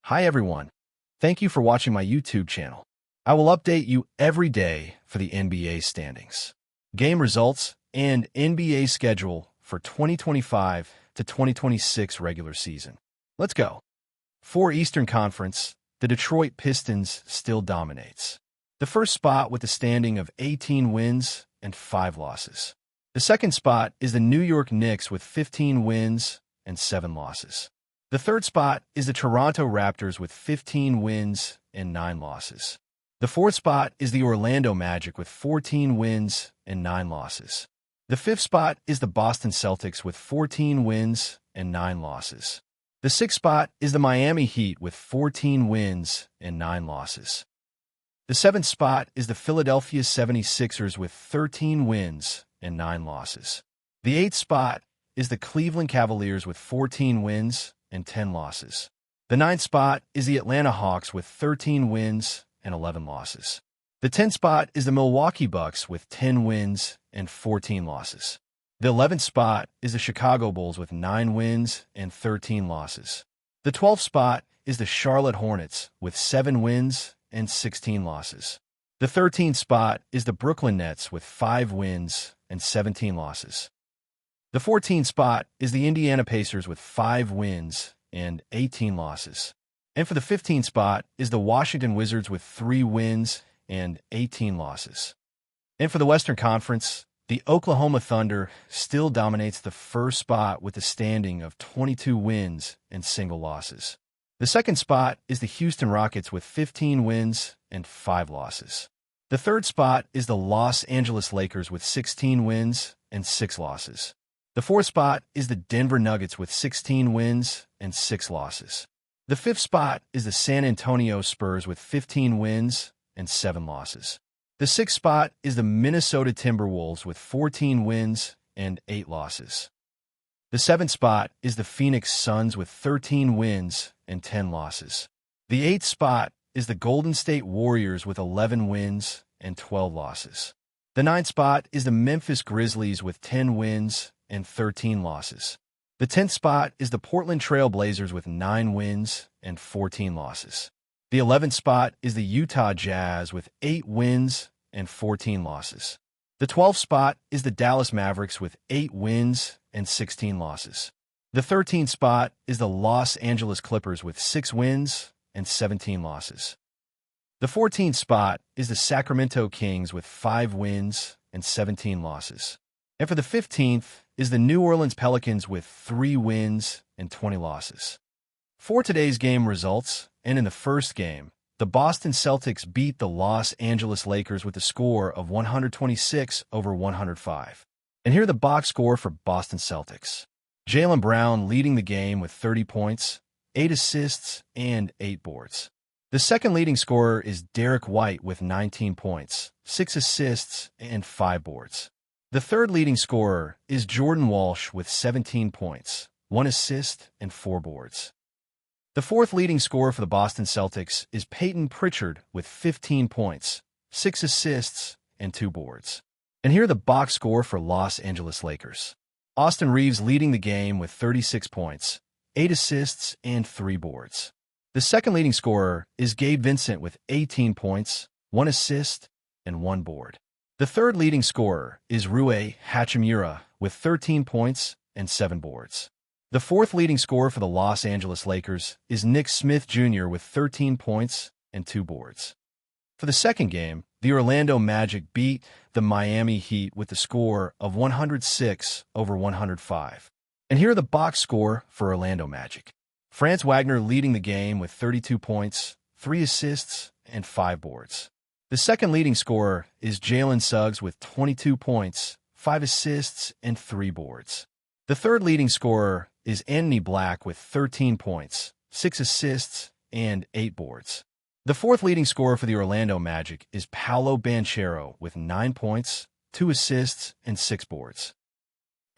Hi everyone. Thank you for watching my YouTube channel. I will update you every day for the NBA standings, game results, and NBA schedule for 2025 to 2026 regular season. Let's go. For Eastern Conference, the Detroit Pistons still dominates. The first spot with a standing of 18 wins and 5 losses. The second spot is the New York Knicks with 15 wins and 7 losses. The third spot is the Toronto Raptors with 15 wins and 9 losses. The fourth spot is the Orlando Magic with 14 wins and 9 losses. The fifth spot is the Boston Celtics with 14 wins and 9 losses. The sixth spot is the Miami Heat with 14 wins and 9 losses. The seventh spot is the Philadelphia 76ers with 13 wins and 9 losses. The eighth spot is the Cleveland Cavaliers with 14 wins and 10 losses. The ninth spot is the Atlanta Hawks with 13 wins and 11 losses. The 10th spot is the Milwaukee Bucks with 10 wins and 14 losses. The 11th spot is the Chicago Bulls with 9 wins and 13 losses. The 12th spot is the Charlotte Hornets with 7 wins and 16 losses. The 13th spot is the Brooklyn Nets with 5 wins and 17 losses. The 14th spot is the Indiana Pacers with 5 wins and 18 losses. And for the 15th spot is the Washington Wizards with 3 wins and 18 losses. And for the Western Conference, the Oklahoma Thunder still dominates the first spot with a standing of 22 wins and single losses. The second spot is the Houston Rockets with 15 wins and 5 losses. The third spot is the Los Angeles Lakers with 16 wins and 6 losses. The fourth spot is the Denver Nuggets with 16 wins and 6 losses. The fifth spot is the San Antonio Spurs with 15 wins and 7 losses. The sixth spot is the Minnesota Timberwolves with 14 wins and 8 losses. The seventh spot is the Phoenix Suns with 13 wins and 10 losses. The eighth spot is the Golden State Warriors with 11 wins and 12 losses. The ninth spot is the Memphis Grizzlies with 10 wins and 13 losses. The 10th spot is the Portland Trail Blazers with 9 wins and 14 losses. The 11th spot is the Utah Jazz with 8 wins and 14 losses. The 12th spot is the Dallas Mavericks with 8 wins and 16 losses. The 13th spot is the Los Angeles Clippers with 6 wins and 17 losses. The 14th spot is the Sacramento Kings with 5 wins and 17 losses. And for the 15th is the New Orleans Pelicans with 3 wins and 20 losses. For today's game results, and in the first game, the Boston Celtics beat the Los Angeles Lakers with a score of 126-105. And here the box score for Boston Celtics. Jaylen Brown leading the game with 30 points, 8 assists, and 8 boards. The second leading scorer is Derek White with 19 points, 6 assists, and 5 boards. The third leading scorer is Jordan Walsh with 17 points, 1 assist, and 4 boards. The fourth leading scorer for the Boston Celtics is Peyton Pritchard with 15 points, 6 assists, and 2 boards. And here the box score for Los Angeles Lakers. Austin Reeves leading the game with 36 points, 8 assists, and 3 boards. The second leading scorer is Gabe Vincent with 18 points, 1 assist, and 1 board. The third leading scorer is Rui Hachimura with 13 points and 7 boards. The fourth leading scorer for the Los Angeles Lakers is Nick Smith Jr. with 13 points and 2 boards. For the second game, the Orlando Magic beat the Miami Heat with the score of 106-105. And here are the box score for Orlando Magic. Franz Wagner leading the game with 32 points, 3 assists, and 5 boards. The second leading scorer is Jalen Suggs with 22 points, 5 assists, and 3 boards. The third leading scorer is Anthony Black with 13 points, 6 assists, and 8 boards. The fourth leading scorer for the Orlando Magic is Paolo Banchero with 9 points, 2 assists, and 6 boards.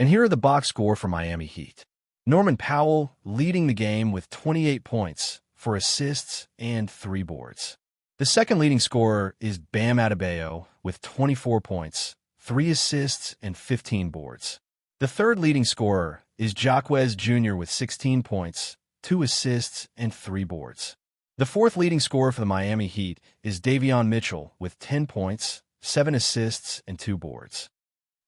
And here are the box score for Miami Heat. Norman Powell leading the game with 28 points, 4 assists, and 3 boards. The second leading scorer is Bam Adebayo with 24 points, 3 assists, and 15 boards. The third leading scorer is Jacquez Jr. with 16 points, 2 assists, and 3 boards. The fourth leading scorer for the Miami Heat is Davion Mitchell with 10 points, 7 assists, and 2 boards.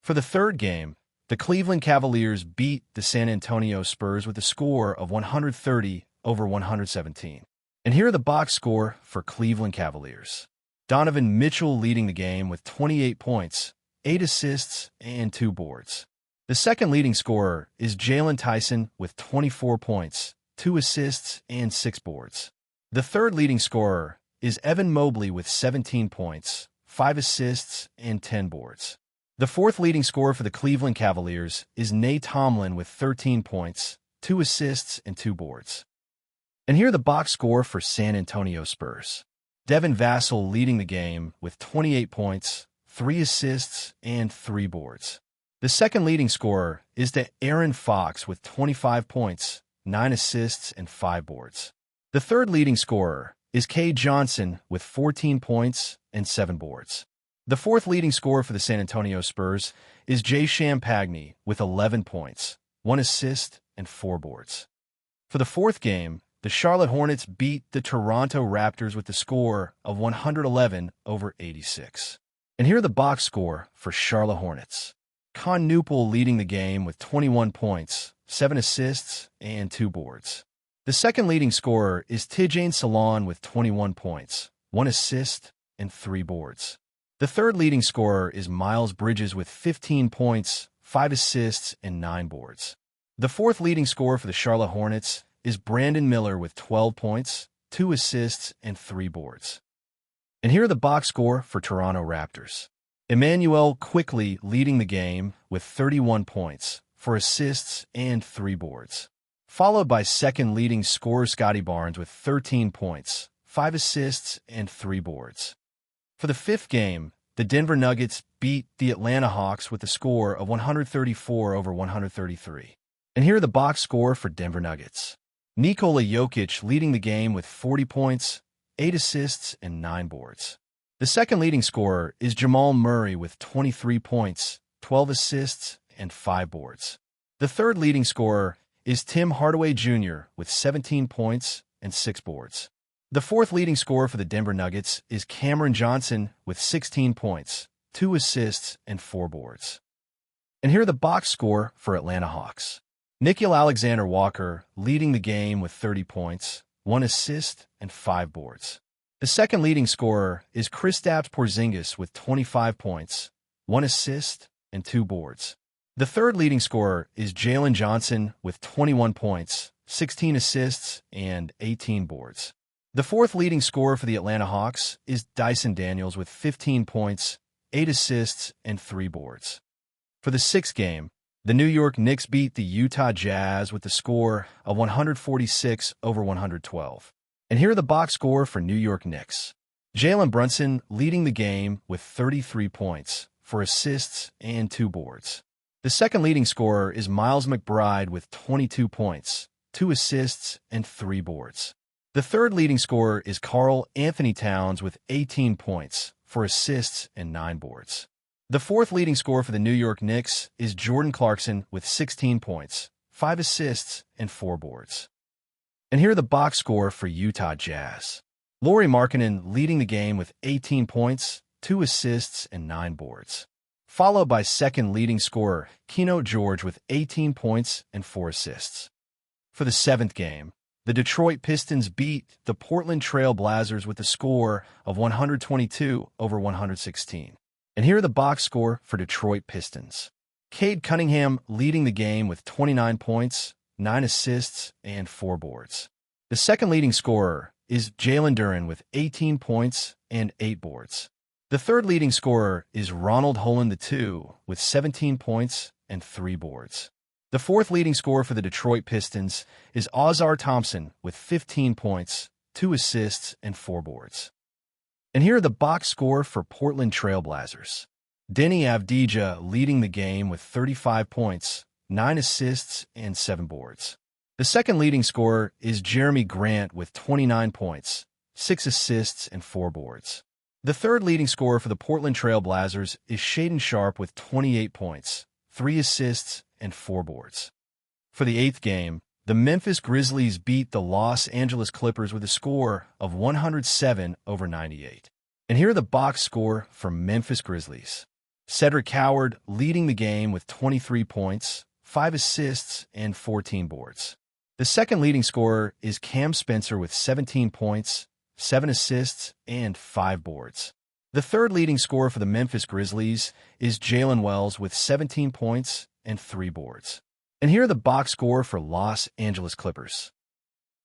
For the third game, the Cleveland Cavaliers beat the San Antonio Spurs with a score of 130-117. And here are the box score for Cleveland Cavaliers. Donovan Mitchell leading the game with 28 points, 8 assists, and 2 boards. The second leading scorer is Jalen Tyson with 24 points, 2 assists, and 6 boards. The third leading scorer is Evan Mobley with 17 points, 5 assists, and 10 boards. The fourth leading scorer for the Cleveland Cavaliers is Nate Tomlin with 13 points, 2 assists, and 2 boards. And here are the box score for San Antonio Spurs. Devin Vassell leading the game with 28 points, 3 assists, and 3 boards. The second leading scorer is De'Aaron Fox with 25 points, 9 assists, and 5 boards. The third leading scorer is Cade Johnson with 14 points and 7 boards. The fourth leading scorer for the San Antonio Spurs is Jay Champagnie with 11 points, 1 assist, and 4 boards. For the fourth game, the Charlotte Hornets beat the Toronto Raptors with the score of 111-86. And here are the box score for Charlotte Hornets. Con Newpel leading the game with 21 points, 7 assists, and 2 boards. The second leading scorer is Tidjane Salon with 21 points, 1 assist, and 3 boards. The third leading scorer is Miles Bridges with 15 points, 5 assists, and 9 boards. The fourth leading scorer for the Charlotte Hornets is Brandon Miller with 12 points, 2 assists, and 3 boards. And here are the box score for Toronto Raptors. Emmanuel Quickley leading the game with 31 points, 4 assists, and 3 boards. Followed by second leading scorer Scotty Barnes with 13 points, 5 assists, and 3 boards. For the fifth game, the Denver Nuggets beat the Atlanta Hawks with a score of 134-133. And here are the box score for Denver Nuggets. Nikola Jokic leading the game with 40 points, 8 assists, and 9 boards. The second leading scorer is Jamal Murray with 23 points, 12 assists, and 5 boards. The third leading scorer is Tim Hardaway Jr. with 17 points and 6 boards. The fourth leading scorer for the Denver Nuggets is Cameron Johnson with 16 points, 2 assists, and 4 boards. And here are the box score for Atlanta Hawks. Nickeil Alexander-Walker leading the game with 30 points, 1 assist, and 5 boards. The second leading scorer is Kristaps Porzingis with 25 points, 1 assist, and 2 boards. The third leading scorer is Jalen Johnson with 21 points, 16 assists, and 18 boards. The fourth leading scorer for the Atlanta Hawks is Dyson Daniels with 15 points, 8 assists, and 3 boards. For the sixth game, the New York Knicks beat the Utah Jazz with the score of 146-112. And here are the box score for New York Knicks. Jalen Brunson leading the game with 33 points, 4 assists, and 2 boards. The second leading scorer is Miles McBride with 22 points, 2 assists, and 3 boards. The third leading scorer is Karl Anthony Towns with 18 points, 4 assists, and 9 boards. The fourth leading scorer for the New York Knicks is Jordan Clarkson with 16 points, 5 assists, and 4 boards. And here are the box score for Utah Jazz. Lauri Markkanen leading the game with 18 points, 2 assists, and 9 boards. Followed by second leading scorer Keno George with 18 points and 4 assists. For the seventh game, the Detroit Pistons beat the Portland Trail Blazers with a score of 122-116. And here are the box score for Detroit Pistons. Cade Cunningham leading the game with 29 points, 9 assists, and 4 boards. The second leading scorer is Jalen Duren with 18 points and 8 boards. The third leading scorer is Ronald Holland II with 17 points and 3 boards. The fourth leading scorer for the Detroit Pistons is Ausar Thompson with 15 points, 2 assists, and 4 boards. And here are the box score for Portland Trail Blazers. Denny Avdija leading the game with 35 points, 9 assists, and 7 boards. The second leading scorer is Jeremy Grant with 29 points, 6 assists, and 4 boards. The third leading scorer for the Portland Trail Blazers is Shaedon Sharpe with 28 points, 3 assists, and 4 boards. For the eighth game, The Memphis Grizzlies beat the Los Angeles Clippers with a score of 107-98. And here are the box score for Memphis Grizzlies. Cedric Howard leading the game with 23 points, 5 assists, and 14 boards. The second leading scorer is Cam Spencer with 17 points, 7 assists, and 5 boards. The third leading scorer for the Memphis Grizzlies is Jalen Wells with 17 points and 3 boards. And here are the box score for Los Angeles Clippers.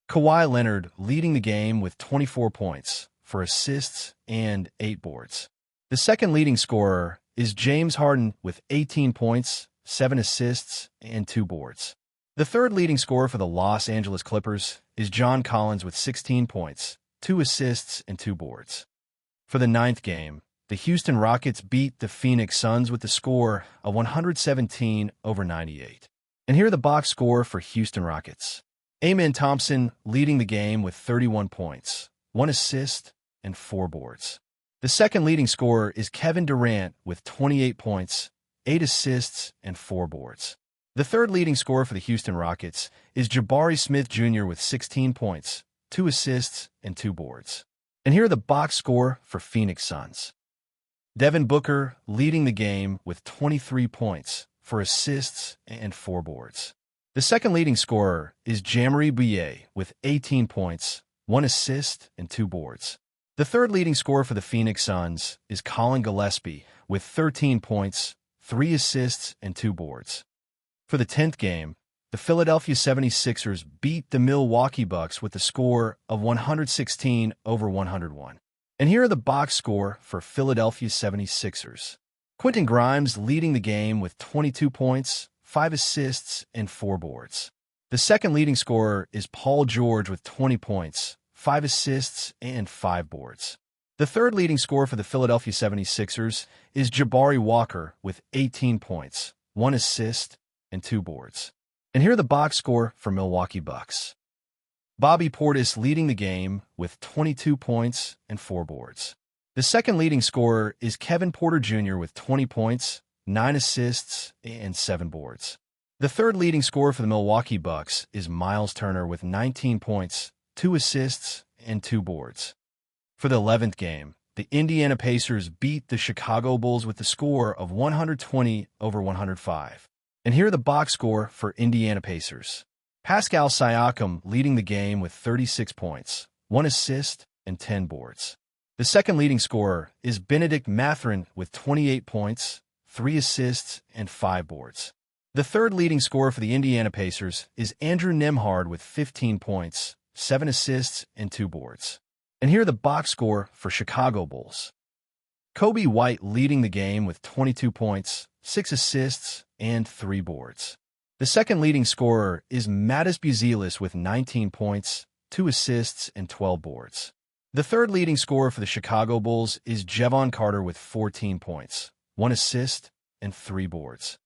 Kawhi Leonard leading the game with 24 points, 4 assists, and 8 boards. The second leading scorer is James Harden with 18 points, 7 assists, and 2 boards. The third leading scorer for the Los Angeles Clippers is John Collins with 16 points, 2 assists, and 2 boards. For the ninth game, the Houston Rockets beat the Phoenix Suns with the score of 117-98. And here are the box score for Houston Rockets. Amen Thompson leading the game with 31 points, 1 assist, and 4 boards. The second leading scorer is Kevin Durant with 28 points, 8 assists, and 4 boards. The third leading scorer for the Houston Rockets is Jabari Smith Jr. with 16 points, 2 assists, and 2 boards. And here are the box score for Phoenix Suns. Devin Booker leading the game with 23 points, 4 assists, and 4 boards. The second leading scorer is Jamaree Bouye with 18 points, 1 assist, and 2 boards. The third leading scorer for the Phoenix Suns is Colin Gillespie with 13 points, 3 assists, and 2 boards. For the 10th game, the Philadelphia 76ers beat the Milwaukee Bucks with a score of 116-101. And here are the box score for Philadelphia 76ers. Quentin Grimes leading the game with 22 points, 5 assists, and 4 boards. The second leading scorer is Paul George with 20 points, 5 assists, and 5 boards. The third leading scorer for the Philadelphia 76ers is Jabari Walker with 18 points, 1 assist, and 2 boards. And here are the box score for Milwaukee Bucks. Bobby Portis leading the game with 22 points and 4 boards. The second leading scorer is Kevin Porter Jr. with 20 points, 9 assists, and 7 boards. The third leading scorer for the Milwaukee Bucks is Miles Turner with 19 points, 2 assists, and 2 boards. For the 11th game, the Indiana Pacers beat the Chicago Bulls with the score of 120-105. And here are the box score for Indiana Pacers. Pascal Siakam leading the game with 36 points, 1 assist, and 10 boards. The second leading scorer is Benedict Mathurin with 28 points, 3 assists, and 5 boards. The third leading scorer for the Indiana Pacers is Andrew Nembhard with 15 points, 7 assists, and 2 boards. And here are the box score for Chicago Bulls. Kobe White leading the game with 22 points, 6 assists, and 3 boards. The second leading scorer is Mattis Buzelis with 19 points, 2 assists, and 12 boards. The third leading scorer for the Chicago Bulls is Jevon Carter with 14 points, 1 assist, and 3 boards.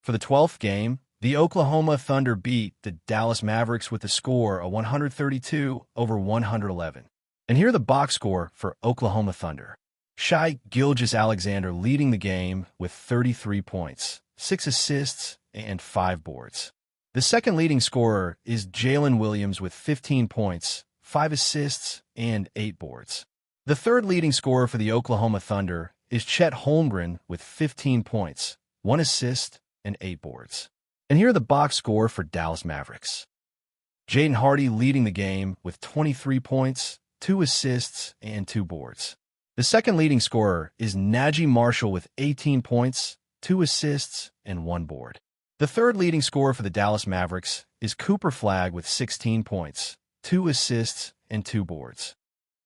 For the 12th game, the Oklahoma Thunder beat the Dallas Mavericks with a score of 132-111. And here are the box score for Oklahoma Thunder. Shai Gilgeous-Alexander leading the game with 33 points, 6 assists, and 5 boards. The second leading scorer is Jalen Williams with 15 points, 5 assists, and 8 boards. The third leading scorer for the Oklahoma Thunder is Chet Holmgren with 15 points, 1 assist, and 8 boards. And here are the box score for Dallas Mavericks. Jaden Hardy leading the game with 23 points, 2 assists, and 2 boards. The second leading scorer is Najee Marshall with 18 points, 2 assists, and 1 board. The third leading scorer for the Dallas Mavericks is Cooper Flagg with 16 points, 2 assists, and 2 boards.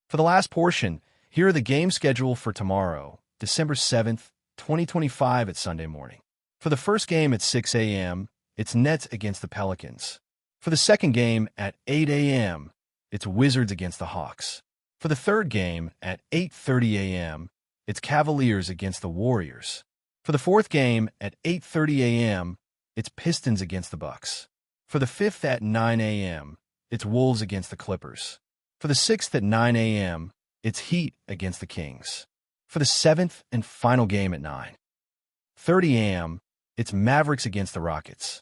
For the last portion, here are the game schedule for tomorrow, December 7th, 2025 at Sunday morning. For the first game at 6 a.m., it's Nets against the Pelicans. For the second game at 8 a.m., it's Wizards against the Hawks. For the third game at 8:30 a.m., it's Cavaliers against the Warriors. For the fourth game at 8:30 a.m., it's Pistons against the Bucks. For the fifth at 9 a.m., it's Wolves against the Clippers. For the sixth at 9 a.m., it's Heat against the Kings. For the seventh and final game at 9:30 a.m., it's Mavericks against the Rockets.